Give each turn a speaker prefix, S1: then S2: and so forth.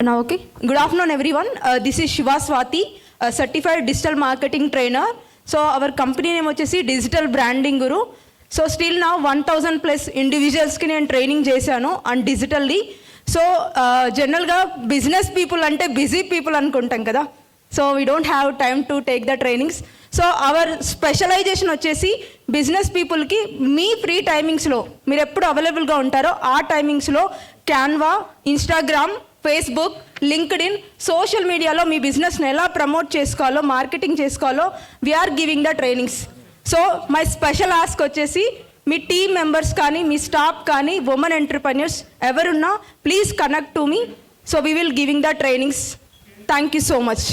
S1: Now, okay. Good afternoon, everyone. This is Shiva Swati, a certified digital marketing trainer. So, our company name is Digital Branding Guru. So, still now 1,000 plus individuals ki nenu training chesanu and digitally. So, general ga business people ante busy people anukuntam kada. So, we don't have time to take the trainings. So our specialization వచ్చేసి business పీపుల్కి మీ free టైమింగ్స్లో మీరు ఎప్పుడు అవైలబుల్గా ఉంటారో ఆ టైమింగ్స్లో Canva, Instagram, Facebook, LinkedIn, social మీడియాలో మీ బిజినెస్ని ఎలా ప్రమోట్ చేసుకోవాలో, మార్కెటింగ్ చేసుకోవాలో we're giving the trainings. So my special ask వచ్చేసి మీ టీమ్ మెంబర్స్ కానీ మీ స్టాఫ్ కానీ ఉమెన్ ఎంటర్ప్రెన్యూర్స్ ఎవరున్నా please connect to me. So we will giving the trainings. Thank you so much.